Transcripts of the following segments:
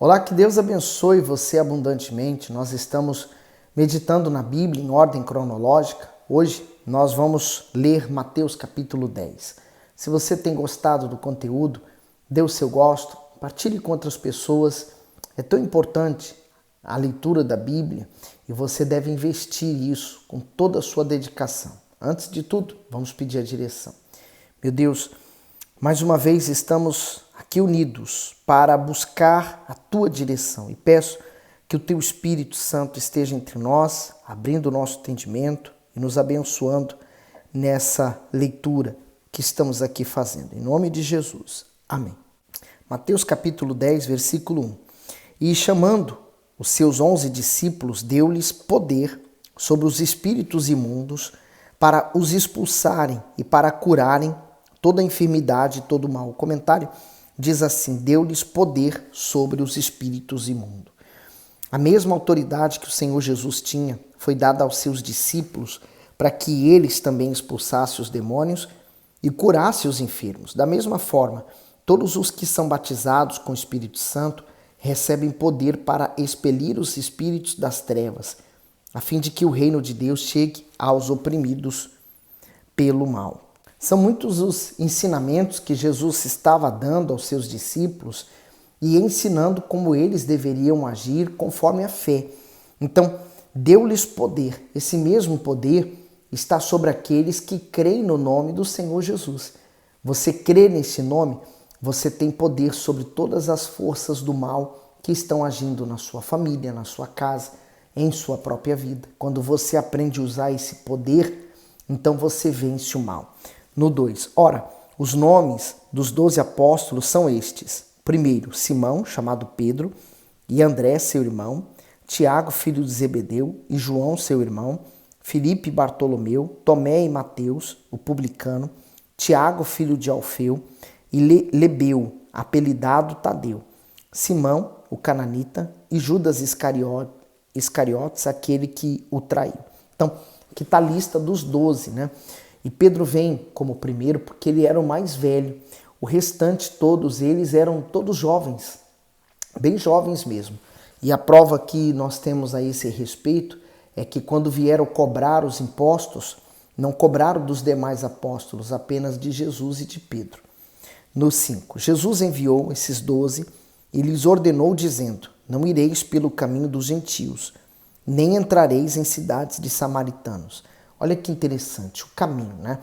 Olá, que Deus abençoe você abundantemente. Nós estamos meditando na Bíblia em ordem cronológica. Hoje nós vamos ler Mateus capítulo 10. Se você tem gostado do conteúdo, dê o seu gosto, partilhe com outras pessoas. É tão importante a leitura da Bíblia e você deve investir isso com toda a sua dedicação. Antes de tudo, vamos pedir a direção. Meu Deus, mais uma vez estamos aqui unidos para buscar a Tua direção e peço que o Teu Espírito Santo esteja entre nós, abrindo o nosso entendimento e nos abençoando nessa leitura que estamos aqui fazendo. Em nome de Jesus. Amém. Mateus capítulo 10, versículo 1. E chamando os seus 11 discípulos, deu-lhes poder sobre os espíritos imundos para os expulsarem e para curarem toda enfermidade e todo mal. O comentário diz assim: deu-lhes poder sobre os espíritos imundos. A mesma autoridade que o Senhor Jesus tinha foi dada aos seus discípulos para que eles também expulsassem os demônios e curassem os enfermos. Da mesma forma, todos os que são batizados com o Espírito Santo recebem poder para expelir os espíritos das trevas, a fim de que o reino de Deus chegue aos oprimidos pelo mal. São muitos os ensinamentos que Jesus estava dando aos seus discípulos e ensinando como eles deveriam agir conforme a fé. Então, deu-lhes poder. Esse mesmo poder está sobre aqueles que creem no nome do Senhor Jesus. Você crê nesse nome, você tem poder sobre todas as forças do mal que estão agindo na sua família, na sua casa, em sua própria vida. Quando você aprende a usar esse poder, então você vence o mal. No 2, ora, os nomes dos 12 apóstolos são estes. Primeiro, Simão, chamado Pedro, e André, seu irmão, Tiago, filho de Zebedeu, e João, seu irmão, Filipe e Bartolomeu, Tomé e Mateus, o publicano, Tiago, filho de Alfeu, e Lebeu, apelidado Tadeu, Simão, o cananita, e Judas Iscariotes, aquele que o traiu. Então, aqui está a lista dos 12, né? E Pedro vem como primeiro porque ele era o mais velho. O restante, todos eles eram todos jovens, bem jovens mesmo. E a prova que nós temos a esse respeito é que quando vieram cobrar os impostos, não cobraram dos demais apóstolos, apenas de Jesus e de Pedro. No 5, Jesus enviou esses 12 e lhes ordenou dizendo: não ireis pelo caminho dos gentios, nem entrareis em cidades de samaritanos. Olha que interessante, o caminho, né?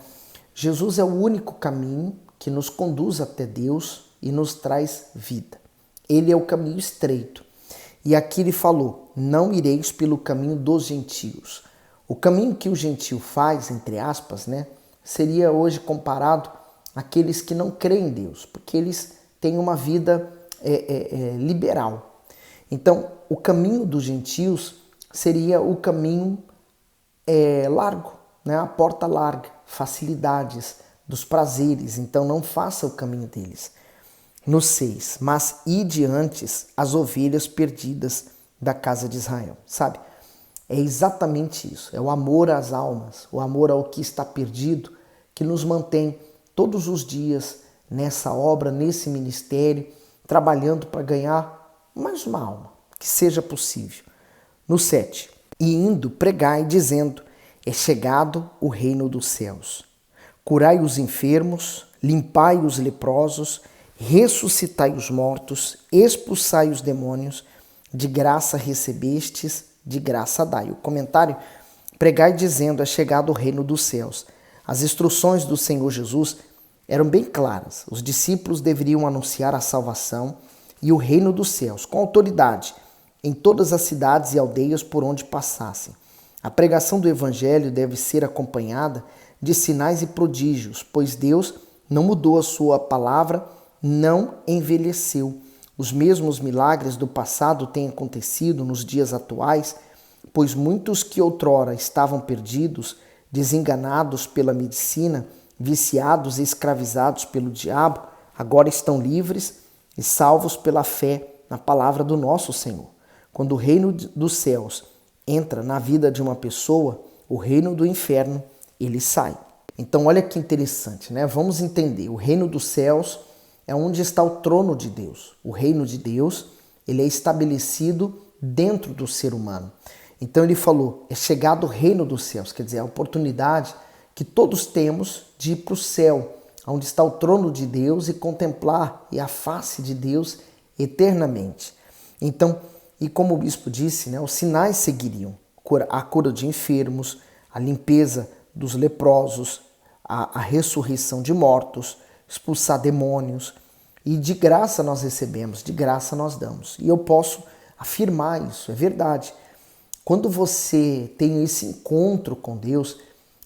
Jesus é o único caminho que nos conduz até Deus e nos traz vida. Ele é o caminho estreito. E aqui ele falou: não ireis pelo caminho dos gentios. O caminho que o gentio faz, entre aspas, né, seria hoje comparado àqueles que não creem em Deus, porque eles têm uma vida liberal. Então, o caminho dos gentios seria o caminho largo, né? A porta larga, facilidades, dos prazeres. Então não faça o caminho deles. No 6, mas ide antes as ovelhas perdidas da casa de Israel. Sabe? É exatamente isso. É o amor às almas, o amor ao que está perdido, que nos mantém todos os dias nessa obra, nesse ministério, trabalhando para ganhar mais uma alma, que seja possível. No 7, e indo pregai dizendo: é chegado o reino dos céus. Curai os enfermos, limpai os leprosos, ressuscitai os mortos, expulsai os demônios, de graça recebestes, de graça dai. O comentário: pregai dizendo: é chegado o reino dos céus. As instruções do Senhor Jesus eram bem claras. Os discípulos deveriam anunciar a salvação e o reino dos céus, com autoridade, em todas as cidades e aldeias por onde passassem. A pregação do evangelho deve ser acompanhada de sinais e prodígios, pois Deus não mudou a sua palavra, não envelheceu. Os mesmos milagres do passado têm acontecido nos dias atuais, pois muitos que outrora estavam perdidos, desenganados pela medicina, viciados e escravizados pelo diabo, agora estão livres e salvos pela fé na palavra do nosso Senhor. Quando o reino dos céus entra na vida de uma pessoa, o reino do inferno, ele sai. Então olha que interessante, né? Vamos entender, o reino dos céus é onde está o trono de Deus. O reino de Deus ele é estabelecido dentro do ser humano. Então ele falou, é chegado o reino dos céus, quer dizer, a oportunidade que todos temos de ir para o céu, onde está o trono de Deus e contemplar a face de Deus eternamente. Então, e como o bispo disse, né, os sinais seguiriam, a cura de enfermos, a limpeza dos leprosos, a ressurreição de mortos, expulsar demônios, e de graça nós recebemos, de graça nós damos. E eu posso afirmar isso, é verdade. Quando você tem esse encontro com Deus,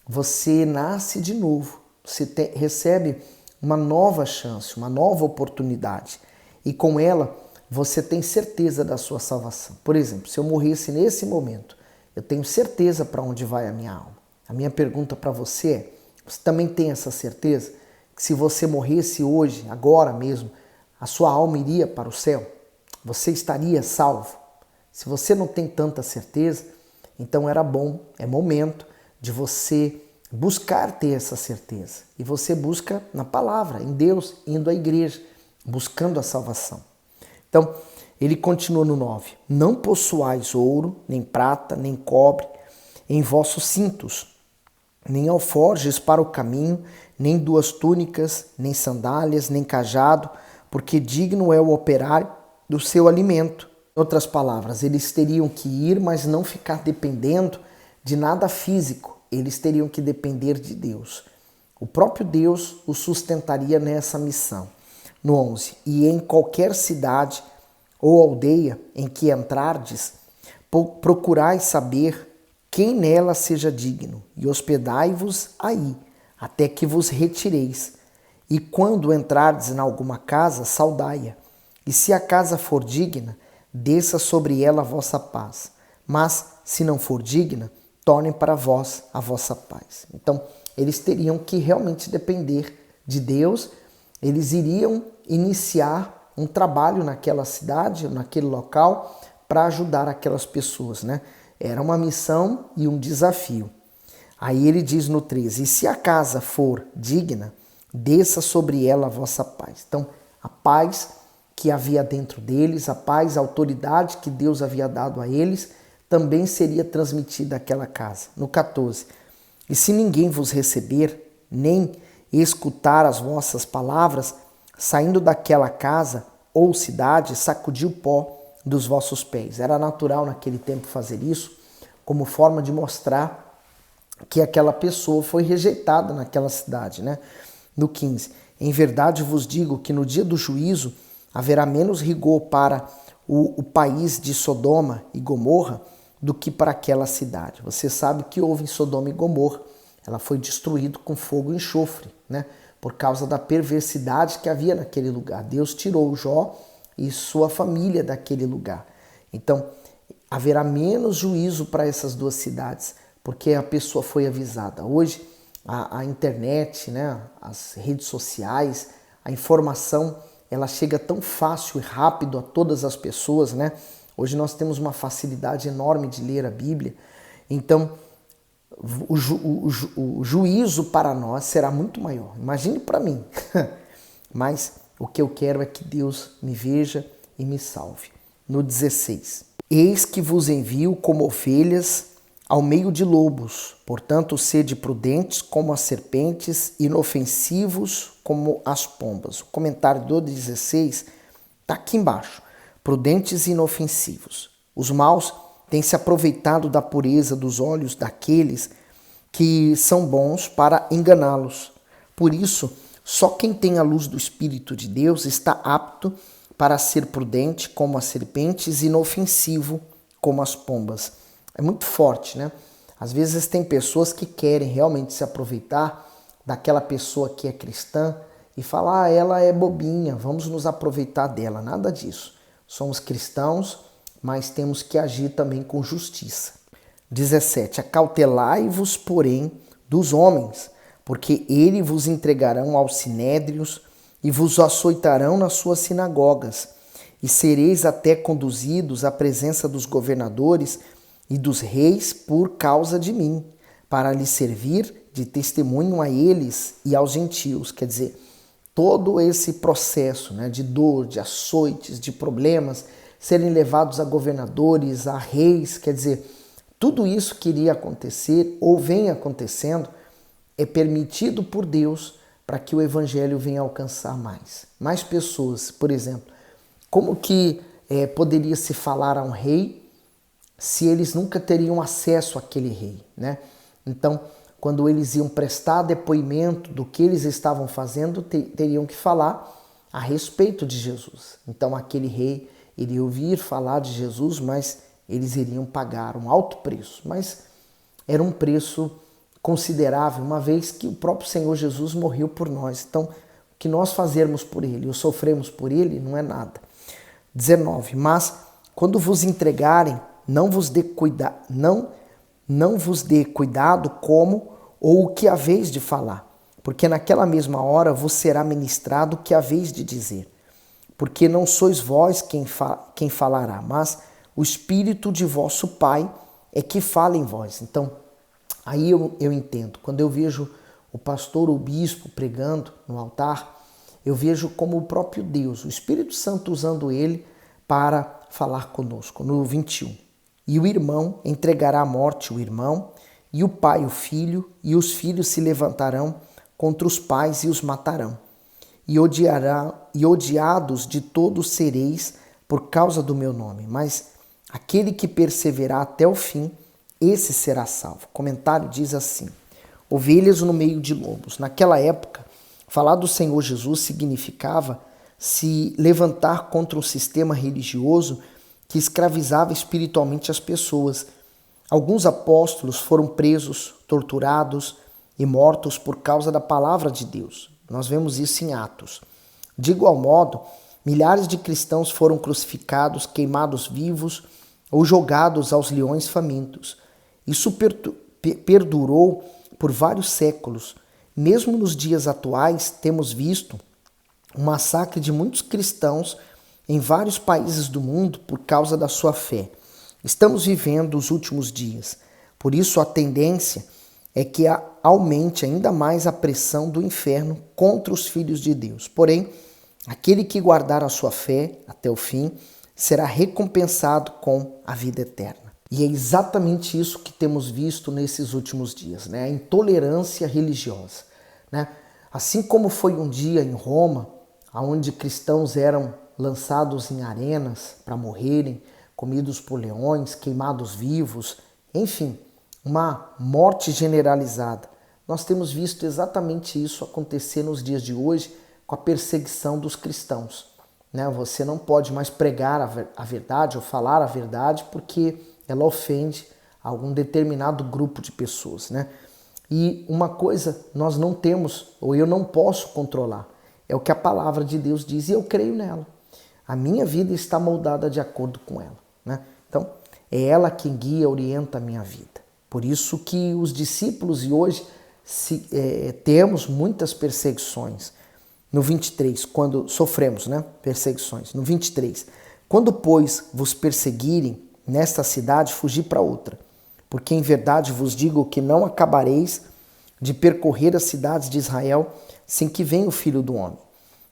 você nasce de novo, você recebe uma nova chance, uma nova oportunidade. E com ela, você tem certeza da sua salvação. Por exemplo, se eu morresse nesse momento, eu tenho certeza para onde vai a minha alma. A minha pergunta para você é, você também tem essa certeza? Que se você morresse hoje, agora mesmo, a sua alma iria para o céu? Você estaria salvo? Se você não tem tanta certeza, então era bom, é momento de você buscar ter essa certeza. E você busca na palavra, em Deus, indo à igreja, buscando a salvação. Então, ele continua no 9. Não possuais ouro, nem prata, nem cobre em vossos cintos, nem alforjes para o caminho, nem 2 túnicas, nem sandálias, nem cajado, porque digno é o operário do seu alimento. Em outras palavras, eles teriam que ir, mas não ficar dependendo de nada físico. Eles teriam que depender de Deus. O próprio Deus os sustentaria nessa missão. No 11. E em qualquer cidade ou aldeia em que entrardes, procurai saber quem nela seja digno, e hospedai-vos aí, até que vos retireis. E quando entrardes em alguma casa, saudai-a. E se a casa for digna, desça sobre ela a vossa paz. Mas, se não for digna, tornem para vós a vossa paz. Então, eles teriam que realmente depender de Deus, eles iriam iniciar um trabalho naquela cidade, naquele local, para ajudar aquelas pessoas, né? Era uma missão e um desafio. Aí ele diz no 13, e se a casa for digna, desça sobre ela a vossa paz. Então, a paz que havia dentro deles, a paz, a autoridade que Deus havia dado a eles, também seria transmitida àquela casa. No 14, e se ninguém vos receber, nem escutar as vossas palavras, saindo daquela casa ou cidade, sacudi o pó dos vossos pés. Era natural naquele tempo fazer isso, como forma de mostrar que aquela pessoa foi rejeitada naquela cidade, né? No 15, em verdade vos digo que no dia do juízo haverá menos rigor para o país de Sodoma e Gomorra do que para aquela cidade. Você sabe que houve em Sodoma e Gomorra. Ela foi destruída com fogo e enxofre, né? Por causa da perversidade que havia naquele lugar. Deus tirou Jó e sua família daquele lugar. Então, haverá menos juízo para essas 2 cidades, porque a pessoa foi avisada. Hoje, a internet, né, as redes sociais, a informação, ela chega tão fácil e rápido a todas as pessoas, né? Hoje nós temos uma facilidade enorme de ler a Bíblia. Então, o juízo para nós será muito maior. Imagine para mim. Mas o que eu quero é que Deus me veja e me salve. No 16. Eis que vos envio como ovelhas ao meio de lobos. Portanto, sede prudentes como as serpentes, inofensivos como as pombas. O comentário do 16 está aqui embaixo. Prudentes e inofensivos. Os maus têm se aproveitado da pureza dos olhos daqueles que são bons para enganá-los. Por isso, só quem tem a luz do Espírito de Deus está apto para ser prudente como as serpentes e inofensivo como as pombas. É muito forte, né? Às vezes tem pessoas que querem realmente se aproveitar daquela pessoa que é cristã e falar, ela é bobinha, vamos nos aproveitar dela. Nada disso. Somos cristãos, mas temos que agir também com justiça. 17. Acautelai-vos, porém, dos homens, porque eles vos entregarão aos sinédrios e vos açoitarão nas suas sinagogas, e sereis até conduzidos à presença dos governadores e dos reis por causa de mim, para lhes servir de testemunho a eles e aos gentios. Quer dizer, todo esse processo, né, de dor, de açoites, de problemas, serem levados a governadores, a reis, quer dizer, tudo isso que iria acontecer ou vem acontecendo é permitido por Deus para que o evangelho venha alcançar mais pessoas. Por exemplo, como que poderia se falar a um rei se eles nunca teriam acesso àquele rei, né? Então, quando eles iam prestar depoimento do que eles estavam fazendo, teriam que falar a respeito de Jesus. Então, aquele rei iria ouvir falar de Jesus, mas eles iriam pagar um alto preço. Mas era um preço considerável, uma vez que o próprio Senhor Jesus morreu por nós. Então, o que nós fazermos por Ele ou sofremos por Ele não é nada. 19. Mas, quando vos entregarem, não vos dê cuidado como ou o que haveis de falar, porque naquela mesma hora vos será ministrado o que haveis de dizer. Porque não sois vós quem falará, mas o Espírito de vosso Pai é que fala em vós. Então, aí eu entendo. Quando eu vejo o pastor ou o bispo pregando no altar, eu vejo como o próprio Deus, o Espírito Santo usando ele para falar conosco. No 21. E o irmão entregará à morte o irmão, e o pai o filho, e os filhos se levantarão contra os pais e os matarão. E odiados de todos sereis por causa do meu nome. Mas aquele que perseverar até o fim, esse será salvo. O comentário diz assim: ovelhas no meio de lobos. Naquela época, falar do Senhor Jesus significava se levantar contra um sistema religioso que escravizava espiritualmente as pessoas. Alguns apóstolos foram presos, torturados e mortos por causa da palavra de Deus. Nós vemos isso em Atos. De igual modo, milhares de cristãos foram crucificados, queimados vivos ou jogados aos leões famintos. Isso perdurou por vários séculos. Mesmo nos dias atuais, temos visto um massacre de muitos cristãos em vários países do mundo por causa da sua fé. Estamos vivendo os últimos dias. Por isso, a tendência é que aumente ainda mais a pressão do inferno contra os filhos de Deus. Porém, aquele que guardar a sua fé até o fim será recompensado com a vida eterna. E é exatamente isso que temos visto nesses últimos dias, né? A intolerância religiosa, né? Assim como foi um dia em Roma, onde cristãos eram lançados em arenas para morrerem, comidos por leões, queimados vivos, enfim, uma morte generalizada. Nós temos visto exatamente isso acontecer nos dias de hoje com a perseguição dos cristãos, né? Você não pode mais pregar a verdade ou falar a verdade porque ela ofende algum determinado grupo de pessoas, né? E uma coisa nós não temos, ou eu não posso controlar, é o que a palavra de Deus diz e eu creio nela. A minha vida está moldada de acordo com ela, né? Então, é ela quem guia, orienta a minha vida. Por isso que os discípulos, e hoje temos muitas perseguições. No 23, quando sofremos, né, perseguições. No 23, quando, pois, vos perseguirem nesta cidade, fugi para outra. Porque em verdade vos digo que não acabareis de percorrer as cidades de Israel sem que venha o Filho do Homem.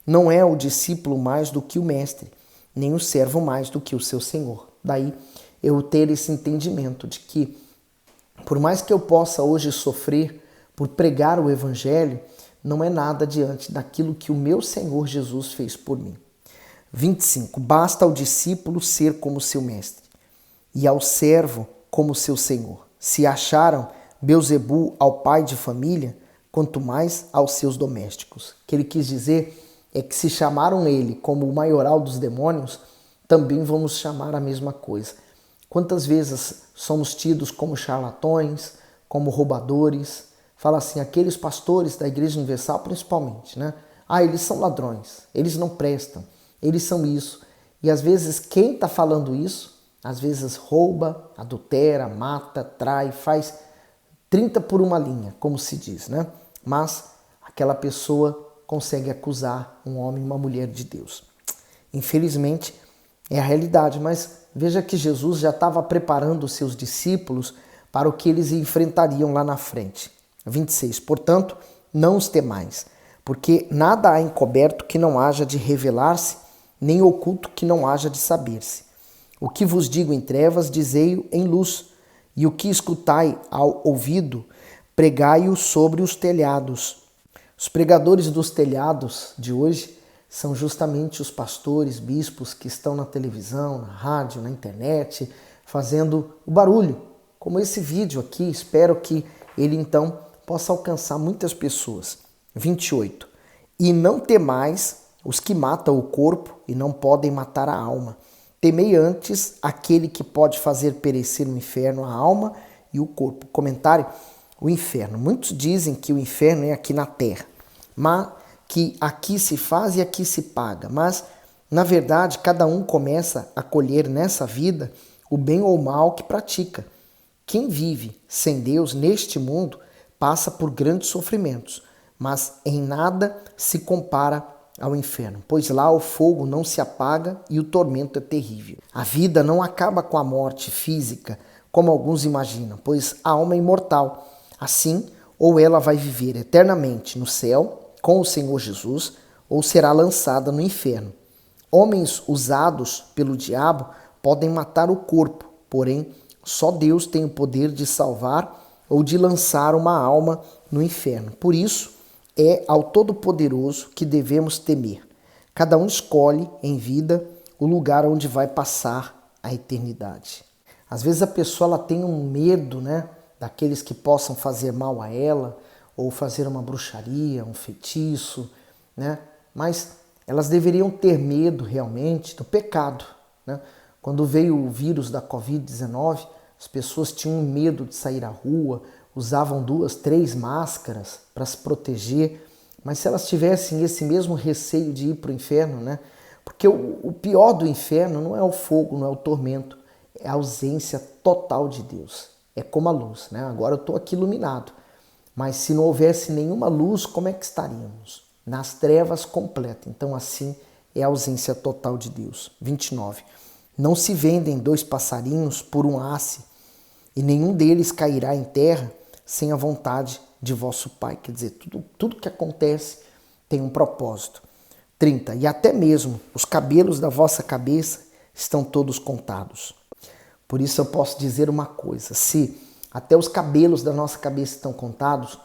Não é o discípulo mais do que o mestre, nem o servo mais do que o seu senhor. Daí eu ter esse entendimento de que, por mais que eu possa hoje sofrer por pregar o evangelho, não é nada diante daquilo que o meu Senhor Jesus fez por mim. 25. Basta ao discípulo ser como seu mestre, e ao servo como seu senhor. Se acharam Beelzebu ao pai de família, quanto mais aos seus domésticos. O que ele quis dizer é que se chamaram ele como o maioral dos demônios, também vamos chamar a mesma coisa. Quantas vezes somos tidos como charlatões, como roubadores? Fala assim, aqueles pastores da Igreja Universal principalmente, né? Ah, eles são ladrões, eles não prestam, eles são isso. E às vezes quem está falando isso, às vezes rouba, adultera, mata, trai, faz 30 por uma linha, como se diz, né? Mas aquela pessoa consegue acusar um homem e uma mulher de Deus. Infelizmente, é a realidade, mas veja que Jesus já estava preparando os seus discípulos para o que eles enfrentariam lá na frente. 26. Portanto, não os temais, porque nada há encoberto que não haja de revelar-se, nem oculto que não haja de saber-se. O que vos digo em trevas, dizei-o em luz, e o que escutai ao ouvido, pregai-o sobre os telhados. Os pregadores dos telhados de hoje são justamente os pastores, bispos que estão na televisão, na rádio, na internet, fazendo o barulho, como esse vídeo aqui. Espero que ele então possa alcançar muitas pessoas. 28. E não temais os que matam o corpo e não podem matar a alma. Temei antes aquele que pode fazer perecer no inferno a alma e o corpo. Comentário: o inferno. Muitos dizem que o inferno é aqui na terra, mas que aqui se faz e aqui se paga. Mas, na verdade, cada um começa a colher nessa vida o bem ou o mal que pratica. Quem vive sem Deus neste mundo passa por grandes sofrimentos, mas em nada se compara ao inferno, pois lá o fogo não se apaga e o tormento é terrível. A vida não acaba com a morte física, como alguns imaginam, pois a alma é imortal. Assim, ou ela vai viver eternamente no céu com o Senhor Jesus, ou será lançada no inferno. Homens usados pelo diabo podem matar o corpo, porém, só Deus tem o poder de salvar ou de lançar uma alma no inferno. Por isso, é ao Todo-Poderoso que devemos temer. Cada um escolhe em vida o lugar onde vai passar a eternidade. Às vezes a pessoa ela tem um medo, daqueles que possam fazer mal a ela, ou fazer uma bruxaria, um feitiço, mas elas deveriam ter medo realmente do pecado. Quando veio o vírus da Covid-19, as pessoas tinham medo de sair à rua, usavam 2, 3 máscaras para se proteger, mas se elas tivessem esse mesmo receio de ir para o inferno, porque o pior do inferno não é o fogo, não é o tormento, é a ausência total de Deus. É como a luz, Agora eu estou aqui iluminado, mas se não houvesse nenhuma luz, como é que estaríamos? Nas trevas completas. Então assim é a ausência total de Deus. 29. Não se vendem 2 passarinhos por um asse, e nenhum deles cairá em terra sem a vontade de vosso Pai. Quer dizer, tudo que acontece tem um propósito. 30. E até mesmo os cabelos da vossa cabeça estão todos contados. Por isso eu posso dizer uma coisa: se até os cabelos da nossa cabeça estão contados,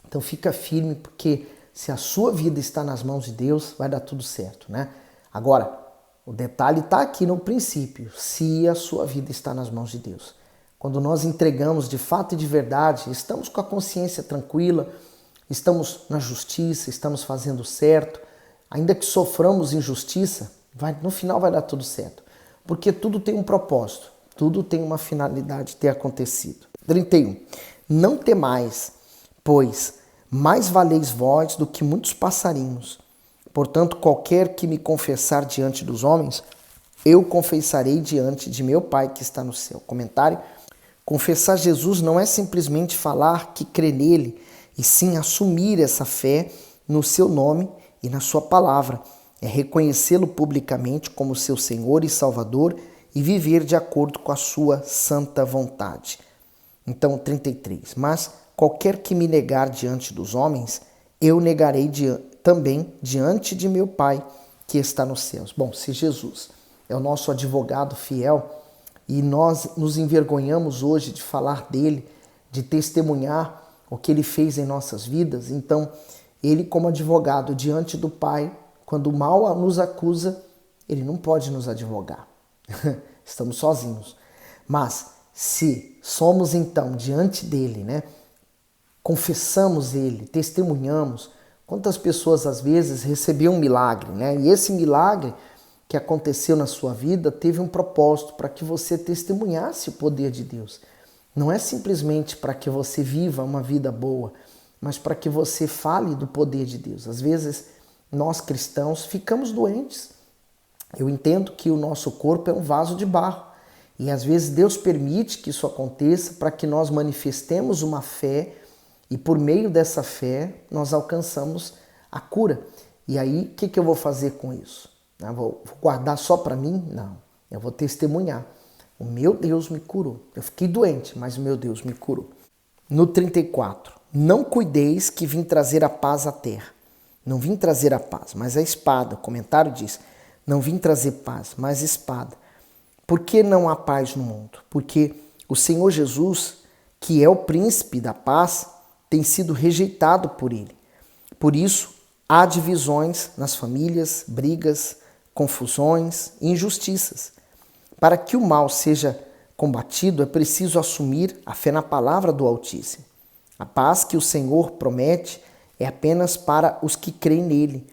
então fica firme, porque se a sua vida está nas mãos de Deus, vai dar tudo certo, Agora, o detalhe está aqui no princípio: se a sua vida está nas mãos de Deus. Quando nós entregamos de fato e de verdade, estamos com a consciência tranquila, estamos na justiça, estamos fazendo certo, ainda que soframos injustiça, no final vai dar tudo certo. Porque tudo tem um propósito, tudo tem uma finalidade de ter acontecido. 31. Não temais, pois mais valeis vós do que muitos passarinhos. Portanto, qualquer que me confessar diante dos homens, eu confessarei diante de meu Pai que está no céu. Comentário: confessar Jesus não é simplesmente falar que crê nele, e sim assumir essa fé no seu nome e na sua palavra. É reconhecê-lo publicamente como seu Senhor e Salvador e viver de acordo com a sua santa vontade. Então, 33. Mas qualquer que me negar diante dos homens, eu negarei também diante de meu Pai que está nos céus. Bom, se Jesus é o nosso advogado fiel, e nós nos envergonhamos hoje de falar dele, de testemunhar o que ele fez em nossas vidas, então ele, como advogado diante do Pai, quando o mal nos acusa, ele não pode nos advogar. Estamos sozinhos. Mas se somos então diante dele, confessamos ele, testemunhamos, quantas pessoas às vezes recebiam um milagre, E esse milagre que aconteceu na sua vida teve um propósito para que você testemunhasse o poder de Deus. Não é simplesmente para que você viva uma vida boa, mas para que você fale do poder de Deus. Às vezes, nós cristãos ficamos doentes. Eu entendo que o nosso corpo é um vaso de barro. E às vezes Deus permite que isso aconteça para que nós manifestemos uma fé e por meio dessa fé nós alcançamos a cura. E aí, o que eu vou fazer com isso? Vou guardar só para mim? Não, eu vou testemunhar. O meu Deus me curou. Eu fiquei doente, mas o meu Deus me curou. No 34, não cuideis que vim trazer a paz à terra. Não vim trazer a paz, mas a espada. O comentário diz, não vim trazer paz, mas espada. Por que não há paz no mundo? Porque o Senhor Jesus, que é o príncipe da paz, tem sido rejeitado por ele. Por isso, há divisões nas famílias, brigas, confusões e injustiças. Para que o mal seja combatido, é preciso assumir a fé na palavra do Altíssimo. A paz que o Senhor promete é apenas para os que creem nele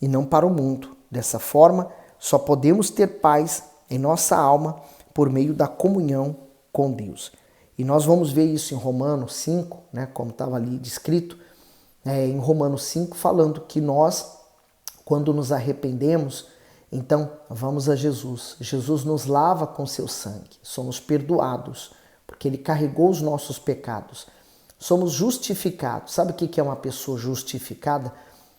e não para o mundo. Dessa forma, só podemos ter paz em nossa alma por meio da comunhão com Deus. E nós vamos ver isso em Romanos 5, né, como estava ali descrito, em Romanos 5, falando que nós, quando nos arrependemos, então vamos a Jesus. Jesus nos lava com seu sangue, somos perdoados, porque ele carregou os nossos pecados. Somos justificados. Sabe o que é uma pessoa justificada?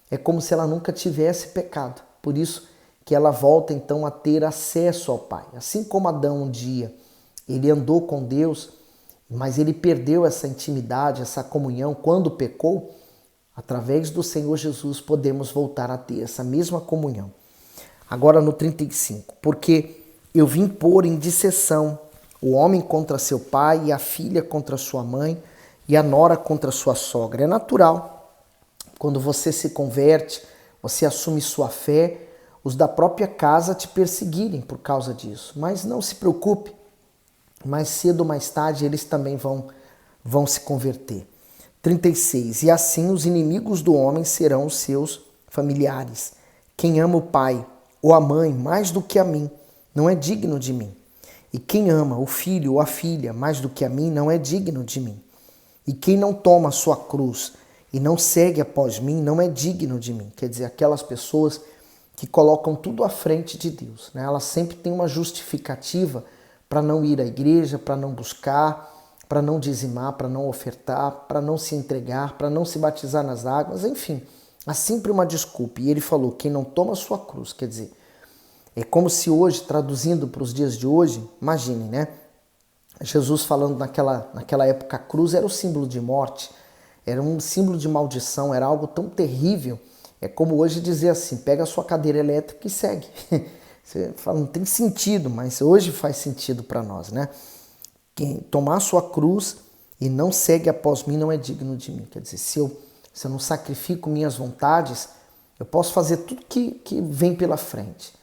É como se ela nunca tivesse pecado. Por isso que ela volta então a ter acesso ao Pai. Assim como Adão um dia, ele andou com Deus, mas ele perdeu essa intimidade, essa comunhão quando pecou. Através do Senhor Jesus podemos voltar a ter essa mesma comunhão. Agora no 35. Porque eu vim pôr em disseção o homem contra seu pai e a filha contra sua mãe e a nora contra sua sogra. É natural. Quando você se converte, você assume sua fé, os da própria casa te perseguirem por causa disso. Mas não se preocupe, mais cedo ou mais tarde eles também vão se converter. 36. E assim os inimigos do homem serão os seus familiares. Quem ama o pai ou a mãe mais do que a mim, não é digno de mim. E quem ama o filho ou a filha mais do que a mim, não é digno de mim. E quem não toma a sua cruz e não segue após mim, não é digno de mim. Quer dizer, aquelas pessoas que colocam tudo à frente de Deus, né? Elas sempre têm uma justificativa para não ir à igreja, para não buscar, para não dizimar, para não ofertar, para não se entregar, para não se batizar nas águas, enfim. Há sempre uma desculpa. E ele falou, quem não toma a sua cruz, quer dizer, é como se hoje, traduzindo para os dias de hoje, imagine, né? Jesus falando naquela época, a cruz era o símbolo de morte, era um símbolo de maldição, era algo tão terrível. É como hoje dizer assim, pega a sua cadeira elétrica e segue. Você fala, não tem sentido, mas hoje faz sentido para nós, né? Quem tomar a sua cruz e não segue após mim não é digno de mim. Quer dizer, se eu não sacrifico minhas vontades, eu posso fazer tudo que vem pela frente,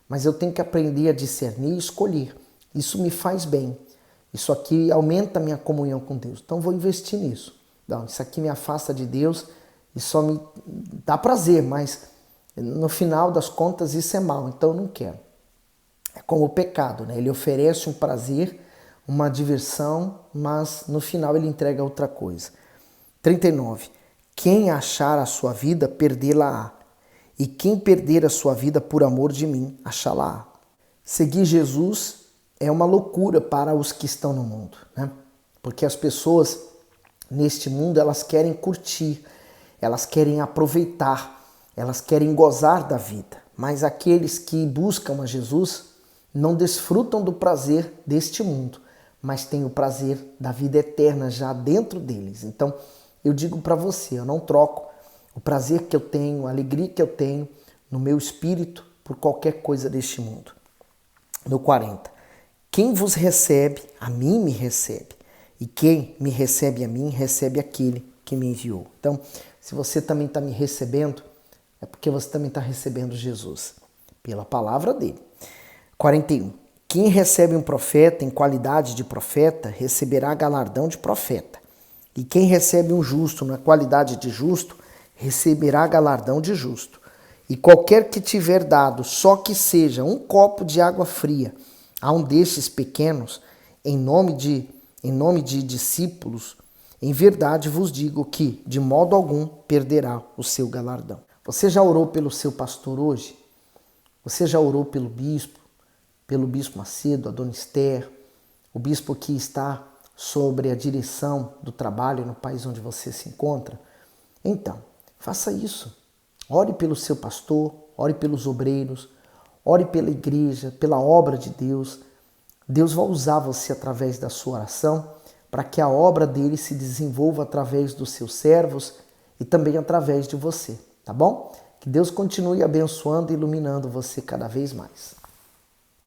mas eu tenho que aprender a discernir e escolher. Isso me faz bem. Isso aqui aumenta a minha comunhão com Deus. Então vou investir nisso. Não, isso aqui me afasta de Deus e só me dá prazer, mas no final das contas isso é mal, então eu não quero. É como o pecado, né? Ele oferece um prazer, uma diversão, mas no final ele entrega outra coisa. 39. Quem achar a sua vida, perdê-la-á. E quem perder a sua vida por amor de mim, achá-la-á. Seguir Jesus é uma loucura para os que estão no mundo, né? Porque as pessoas neste mundo, elas querem curtir, elas querem aproveitar, elas querem gozar da vida. Mas aqueles que buscam a Jesus não desfrutam do prazer deste mundo, mas têm o prazer da vida eterna já dentro deles. Então, eu digo para você, eu não troco o prazer que eu tenho, a alegria que eu tenho no meu espírito por qualquer coisa deste mundo. No 40. Quem vos recebe, a mim me recebe. E quem me recebe a mim, recebe aquele que me enviou. Então, se você também está me recebendo, é porque você também está recebendo Jesus, pela palavra dele. 41. Quem recebe um profeta em qualidade de profeta, receberá galardão de profeta. E quem recebe um justo na qualidade de justo, receberá galardão de justo. E qualquer que tiver dado, só que seja um copo de água fria, a um destes pequenos, em nome de discípulos, em verdade vos digo que, de modo algum, perderá o seu galardão. Você já orou pelo seu pastor hoje? Você já orou pelo bispo Macedo, a dona Esther, o bispo que está sobre a direção do trabalho no país onde você se encontra? Então, faça isso. Ore pelo seu pastor, ore pelos obreiros, ore pela igreja, pela obra de Deus. Deus vai usar você através da sua oração para que a obra dele se desenvolva através dos seus servos e também através de você, tá bom? Que Deus continue abençoando e iluminando você cada vez mais.